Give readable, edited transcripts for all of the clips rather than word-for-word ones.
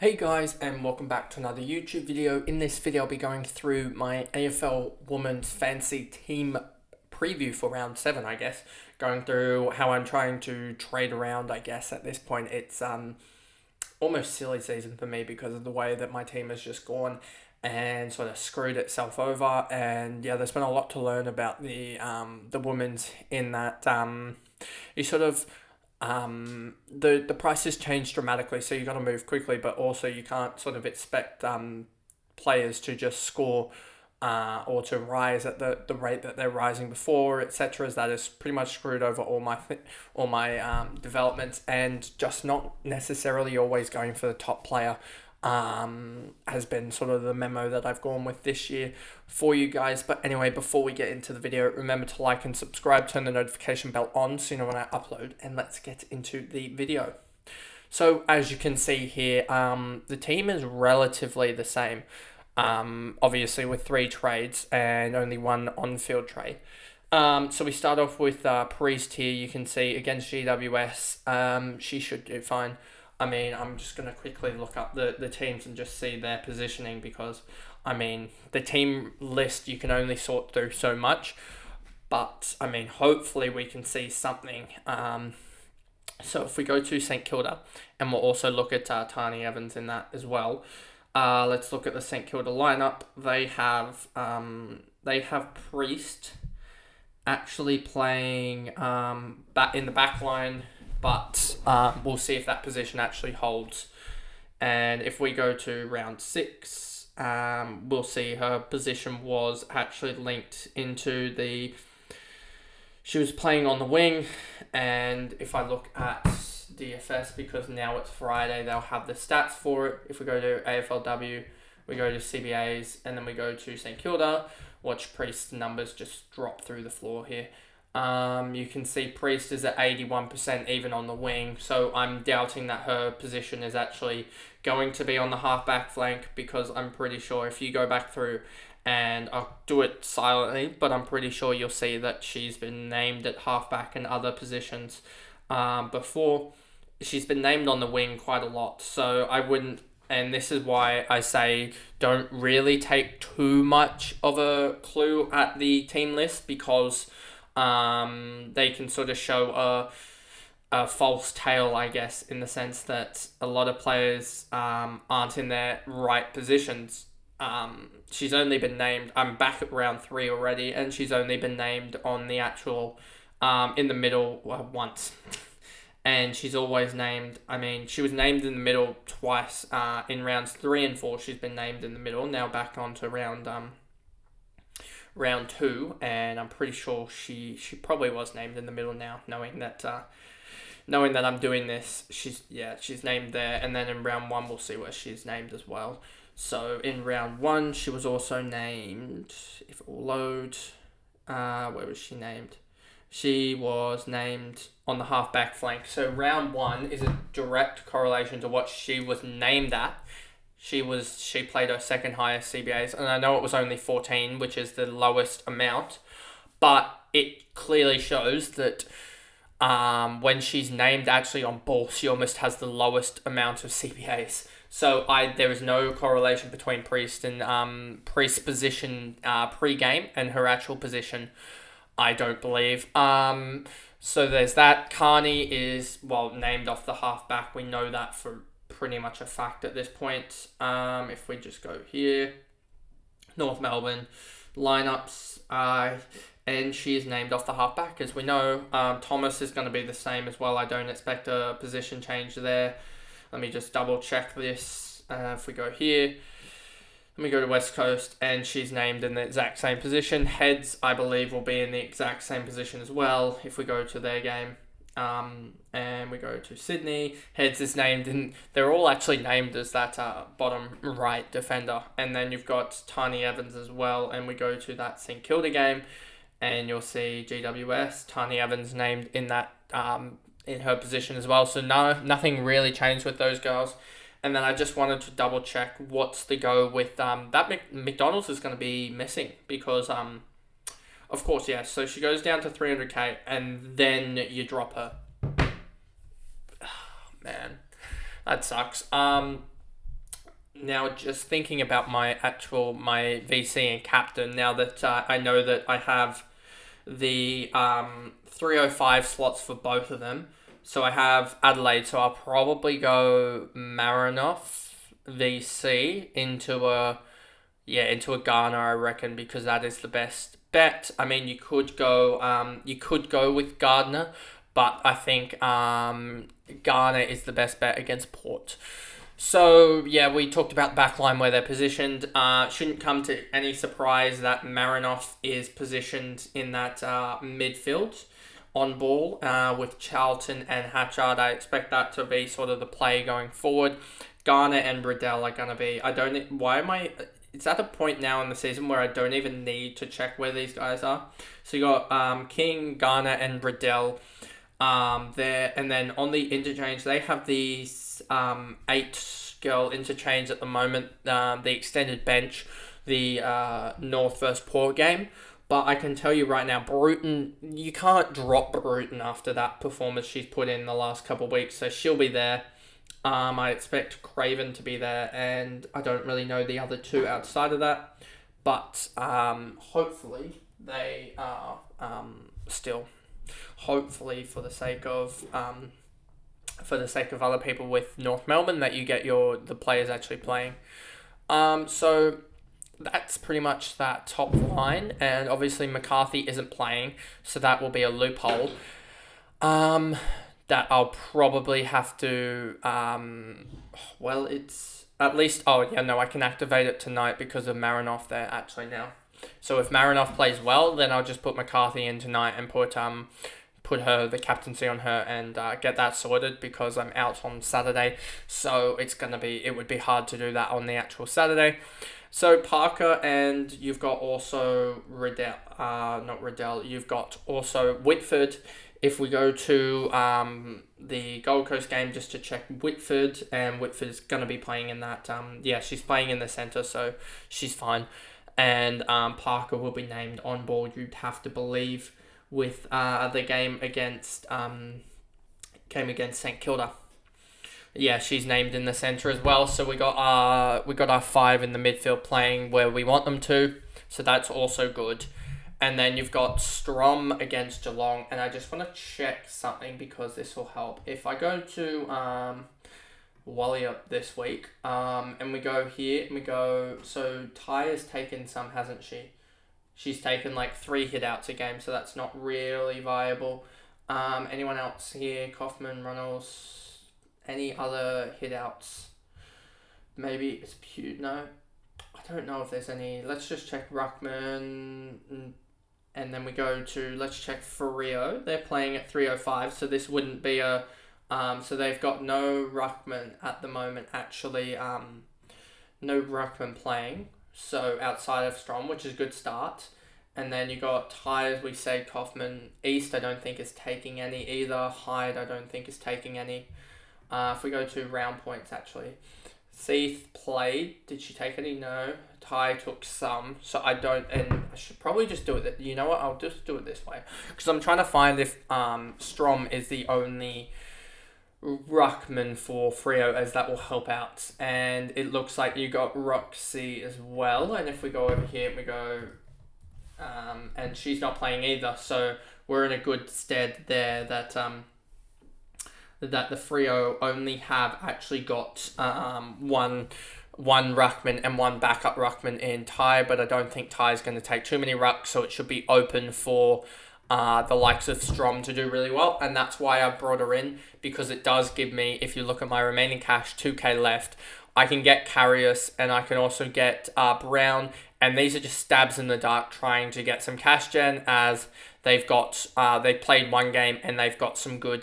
Hey guys, and welcome back to another YouTube video. In this video I'll be going through my AFL Women's Fantasy team preview for round 7, I guess. Going through how I'm trying to trade around, I guess. At this point it's almost silly season for me because of the way that my team has just gone and sort of screwed itself over. And yeah, there's been a lot to learn about the women's in that you sort of the prices change dramatically, so you got to move quickly, but also you can't sort of expect players to just score or to rise at the rate that they're rising before, etc. As that has pretty much screwed over all my developments, and just not necessarily always going for the top player has been sort of the memo that I've gone with this year for you guys. But anyway, before we get into the video, remember to like and subscribe, turn the notification bell on so you know when I upload, and let's get into the video. So as you can see here, the team is relatively the same, obviously with 3 trades and only 1 on-field trade. So we start off with Priest here. You can see against GWS, she should do fine. I mean, I'm just going to quickly look up the teams and just see their positioning because, I mean, the team list you can only sort through so much. But, I mean, hopefully we can see something. So if we go to St Kilda, and we'll also look at Tani Evans in that as well. Let's look at the St Kilda lineup. They have Priest actually playing back in the back line, but we'll see if that position actually holds. And if we go to round 6, we'll see her position was actually linked into she was playing on the wing. And if I look at DFS, because now it's Friday, they'll have the stats for it. If we go to AFLW, we go to CBAs, and then we go to St Kilda, watch Priest's numbers just drop through the floor here. You can see Priest is at 81% even on the wing, so I'm doubting that her position is actually going to be on the halfback flank, because I'm pretty sure if you go back through, and I'll do it silently, but I'm pretty sure you'll see that she's been named at halfback and other positions before. She's been named on the wing quite a lot, so I wouldn't, and this is why I say don't really take too much of a clue at the team list, because they can sort of show a false tale, I guess, in the sense that a lot of players aren't in their right positions. She's only been named, I'm back at round 3 already, and she's only been named on the actual, in the middle once. And she's always named, I mean, she was named in the middle twice, in rounds 3 and 4, she's been named in the middle, now back onto round 2, and I'm pretty sure she probably was named in the middle now, knowing that I'm doing this. She's named there, and then in round 1 we'll see where she's named as well. So in round 1 she was also named, if it will load, where was she named? She was named on the half-back flank. So round 1 is a direct correlation to what she was named at. She played her second highest CBAs, and I know it was only 14, which is the lowest amount, but it clearly shows that when she's named actually on ball, she almost has the lowest amount of CBAs. So there is no correlation between Priest and Priest's position pre-game and her actual position, I don't believe. So there's that. Carney is, named off the halfback. We know that for pretty much a fact at this point. If we just go here, North Melbourne lineups, and she is named off the halfback, as we know. Thomas is going to be the same as well. I don't expect a position change there. Let me just double check this. If we go here, let me go to West Coast, and she's named in the exact same position. Heads, I believe, will be in the exact same position as well. If we go to their game, and we go to Sydney, Heads is named, and they're all actually named as that bottom right defender. And then you've got Tani Evans as well, and we go to that St Kilda game, and you'll see GWS, Tani Evans named in that in her position as well. So nothing really changed with those girls. And then I just wanted to double check what's the go with that McDonald's is going to be missing, because of course, yeah, so she goes down to 300k and then you drop her. Oh, man, that sucks. Now, just thinking about my VC and captain, now that I know that I have the 305 slots for both of them. So I have Adelaide, so I'll probably go Marinoff VC into a Ghana, I reckon, because that is the best bet. I mean, you could go with Gardner, but I think Ghana is the best bet against Port. So, yeah, we talked about the back line where they're positioned. Shouldn't come to any surprise that Marinoff is positioned in that midfield on ball with Charlton and Hatchard. I expect that to be sort of the play going forward. Garner and Riddell are going to be... It's at a point now in the season where I don't even need to check where these guys are. So you got King, Garner, and Riddell there. And then on the interchange, they have these 8-girl interchange at the moment. The extended bench, the North versus Port game. But I can tell you right now, Bruton, you can't drop Bruton after that performance she's put in the last couple of weeks. So she'll be there. I expect Craven to be there, and I don't really know the other two outside of that. But hopefully they are still, hopefully for the sake of other people with North Melbourne, that you get the players actually playing. So that's pretty much that top line, and obviously McCarthy isn't playing, so that will be a loophole. That I'll probably have to, it's at least, I can activate it tonight because of Marinoff there actually now. So if Marinoff plays well, then I'll just put McCarthy in tonight and put the captaincy on her and get that sorted, because I'm out on Saturday. So it would be hard to do that on the actual Saturday. So Parker, and you've got also you've got also Whitford. If we go to the Gold Coast game just to check Whitford, and Whitford's going to be playing in that, she's playing in the centre, so she's fine. And Parker will be named on board, you'd have to believe, with the game against St Kilda. Yeah, she's named in the centre as well, so we got our 5 in the midfield playing where we want them to, so that's also good. And then you've got Strom against Geelong, and I just want to check something because this will help. If I go to Wally this week, and we go here, and we go, so Ty has taken some, hasn't she? She's taken like 3 hit-outs a game, so that's not really viable. Anyone else here? Kaufman, Runnels, any other hit-outs? Maybe it's no. I don't know if there's any. Let's just check Ruckman. And then we go to, let's check Freo. They're playing at 305, so this wouldn't be a... so they've got no Ruckman at the moment, actually. No Ruckman playing, so outside of Strom, which is a good start. And then you got Ty, as we said, Kaufman. East, I don't think is taking any either. Hyde, I don't think is taking any. If we go to round points, actually. Seath played. Did she take any? No. Ty took some. So I don't... And I should probably just do it... You know what? I'll just do it this way. Because I'm trying to find if Strom is the only Ruckman for Freo, as that will help out. And it looks like you got Roxy as well. And if we go over here, we go... and she's not playing either. So we're in a good stead there that the Freo only have actually got one Ruckman and one backup Ruckman in Ty, but I don't think Ty's going to take too many rucks, so it should be open for the likes of Strom to do really well, and that's why I brought her in, because it does give me, if you look at my remaining cash, 2k left, I can get Carius, and I can also get Brown, and these are just stabs in the dark trying to get some cash gen, as they've got they played one game and they've got some good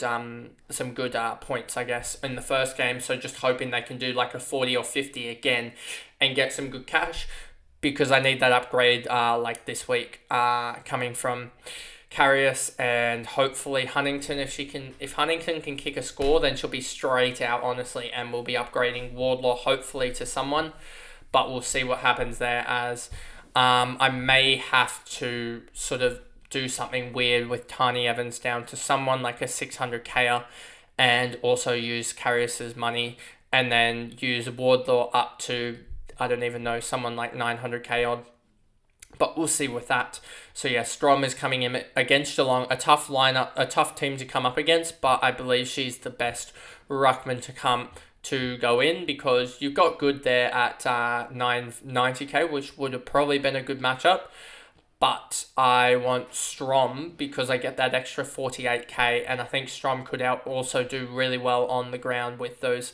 points, I guess, in the first game. So just hoping they can do like a 40 or 50 again and get some good cash, because I need that upgrade like this week coming from Carius, and hopefully Huntington, if Huntington can kick a score, then she'll be straight out, honestly, and we'll be upgrading Wardlaw hopefully to someone. But we'll see what happens there, as I may have to sort of do something weird with Tani Evans down to someone like a 600k, and also use Carius's money and then use Wardlaw up to, I don't even know, someone like 900k odd. But we'll see with that. So yeah, Strom is coming in against Geelong. A tough lineup, a tough team to come up against, but I believe she's the best ruckman to go in, because you've got Good there at 990k, which would have probably been a good matchup. But I want Strom because I get that extra 48k, and I think Strom could also do really well on the ground with those.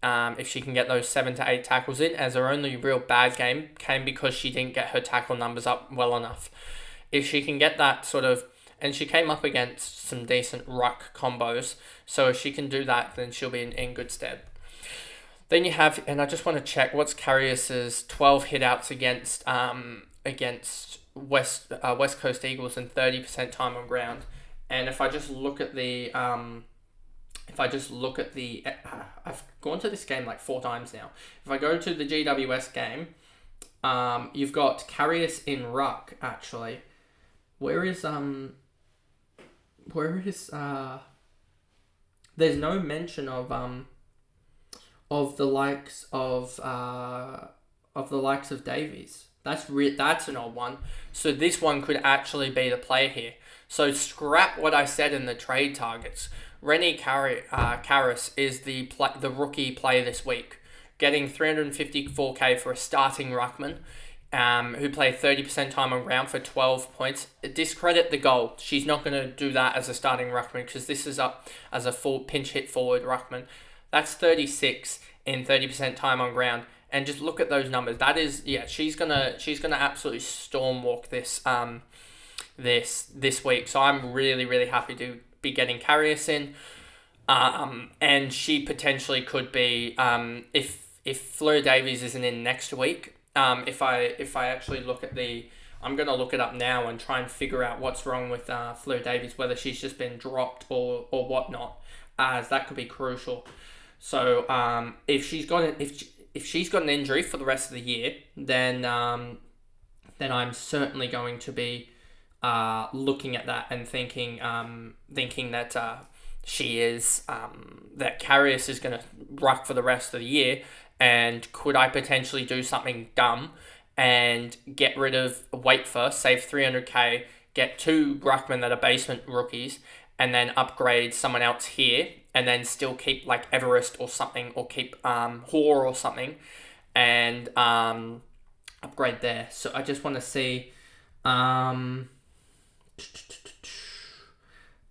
If she can get those 7 to 8 tackles in, as her only real bad game came because she didn't get her tackle numbers up well enough. If she can get that sort of, and she came up against some decent ruck combos, so if she can do that, then she'll be in good stead. Then you have, and I just want to check, what's Carius's 12 hitouts against West Coast Eagles and 30% time on ground. And if I just look at the I've gone to this game like 4 times now. If I go to the GWS game, you've got Carius in ruck, actually. Where is there's no mention of the likes of Davies. That's an odd one. So this one could actually be the play here. So scrap what I said in the trade targets. Rennie Karras is the rookie play this week, getting 354k for a starting ruckman, who played 30% time on ground for 12 points. Discredit the goal. She's not going to do that as a starting ruckman, because this is up as a full pinch hit forward ruckman. That's 36 in 30% time on ground. And just look at those numbers. That is, yeah, she's gonna absolutely stormwalk this week. So I'm really, really happy to be getting Carius in. And she potentially could be, if Fleur Davies isn't in next week, if I actually look at I'm going to look it up now and try and figure out what's wrong with Fleur Davies, whether she's just been dropped or whatnot, as that could be crucial. So if she's got an injury for the rest of the year, then I'm certainly going to be looking at that and thinking that she is that Carius is going to ruck for the rest of the year, and could I potentially do something dumb and get rid of Waitfer, save 300k, get 2 ruckmen that are basement rookies, and then upgrade someone else here, and then still keep like Everest or something, or keep Hoare or something, and upgrade there. So I just want to see.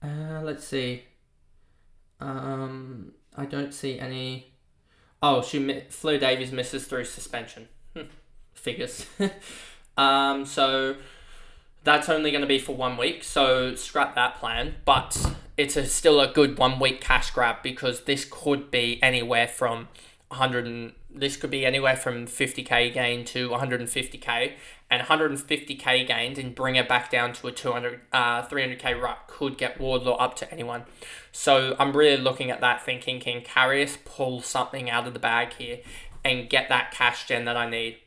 Let's see. I don't see any. Oh, Fleur Davies misses through suspension. Figures. So that's only going to be for 1 week. So scrap that plan. But it's still a good 1 week cash grab, because this could be anywhere from 50k gain to 150k, and 150k gained and bring it back down to a 300k ruck could get Wardlaw up to anyone. So I'm really looking at that thinking, can Carius pull something out of the bag here and get that cash gen that I need?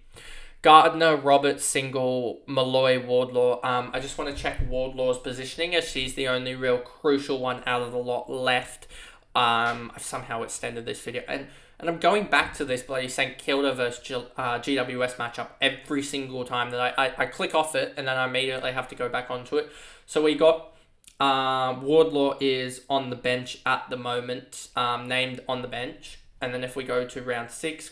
Gardner, Roberts, Single, Malloy, Wardlaw. I just want to check Wardlaw's positioning, as she's the only real crucial one out of the lot left. I've somehow extended this video, and I'm going back to this bloody St Kilda versus GWS matchup every single time that I click off it, and then I immediately have to go back onto it. So we got Wardlaw is on the bench at the moment, named on the bench. And then if we go to round 6,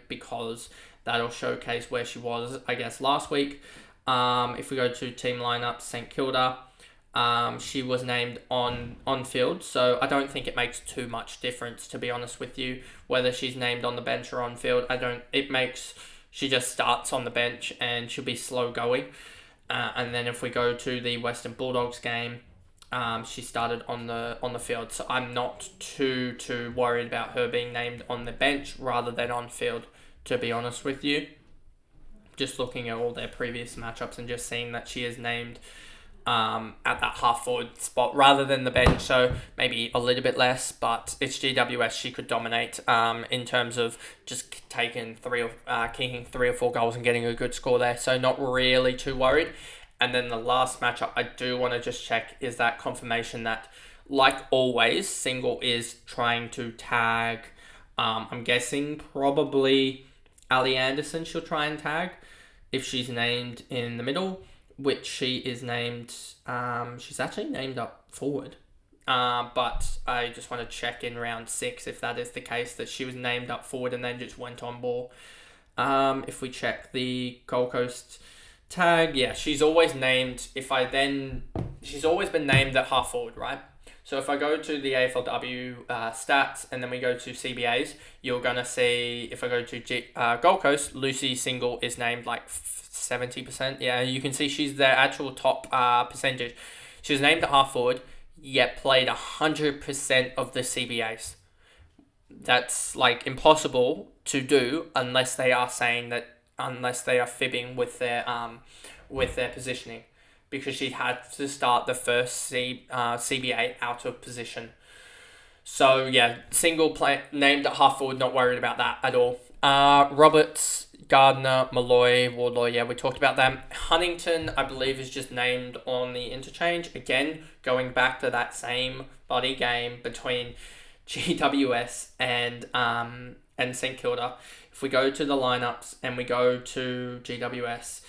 because that'll showcase where she was, I guess, last week. If we go to team lineup, St Kilda, she was named on field, so I don't think it makes too much difference, to be honest with you, whether she's named on the bench or on field. She just starts on the bench and she'll be slow going. And then if we go to the Western Bulldogs game, she started on the field, so I'm not too worried about her being named on the bench rather than on field, to be honest with you. Just looking at all their previous matchups and just seeing that she is named at that half forward spot rather than the bench, so maybe a little bit less, but it's GWS. She could dominate in terms of just kicking 3 or 4 goals and getting a good score there, so not really too worried. And then the last matchup I do want to just check is that confirmation that, like always, Single is trying to tag I'm guessing probably Ali Anderson she'll try and tag if she's named in the middle, which she is named. She's actually named up forward. But I just want to check in round 6 if that is the case, that she was named up forward and then just went on ball. If we check the Gold Coast tag, yeah, she's always named. She's always been named at half forward, right? So if I go to the AFLW stats and then we go to CBAs, you're gonna see, if I go to Gold Coast, Lucy Single is named like 70%. Yeah, you can see she's their actual top percentage. She was named at half forward, yet played 100% of the CBAs. That's like impossible to do unless they are fibbing with their positioning, because she had to start the first CBA out of position. So yeah, Single play named at half forward, not worried about that at all. Roberts, Gardner, Malloy, Wardlaw, yeah, we talked about them. Huntington, I believe, is just named on the interchange. Again, going back to that same body game between GWS and St Kilda. If we go to the lineups and we go to GWS,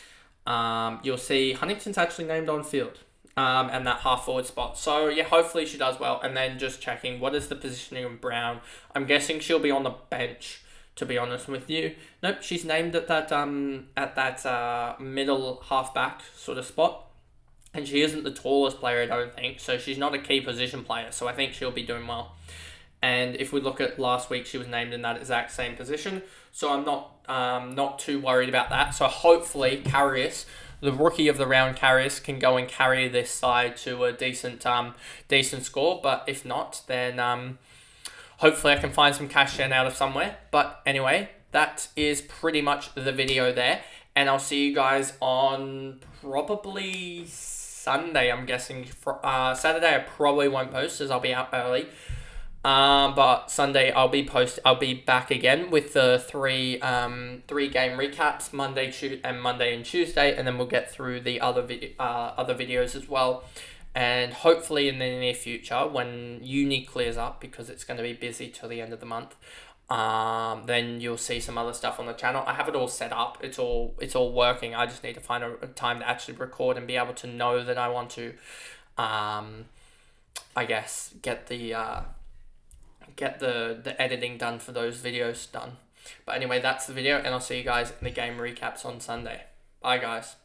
you'll see Huntington's actually named on field, and that half forward spot. So yeah, hopefully she does well. And then just checking, what is the positioning of Brown? I'm guessing she'll be on the bench, to be honest with you. Nope, she's named at that middle halfback sort of spot. And she isn't the tallest player, I don't think. So she's not a key position player. So I think she'll be doing well. And if we look at last week, she was named in that exact same position. So I'm not too worried about that. So hopefully Karius, the rookie of the round, Karius, can go and carry this side to a decent score. But if not, then hopefully I can find some cash in out of somewhere. But anyway, that is pretty much the video there. And I'll see you guys on probably Sunday, I'm guessing. Saturday I probably won't post as I'll be out early. But Sunday I'll be back again with the three game recaps, Monday and Tuesday, and then we'll get through the other videos as well. And hopefully in the near future, when uni clears up, because it's going to be busy till the end of the month, then you'll see some other stuff on the channel. I have it all set up. It's all working. I just need to find a time to actually record and be able to know that I want to, I guess, get the editing done for those videos done. But anyway, that's the video, and I'll see you guys in the game recaps on Sunday. Bye, guys.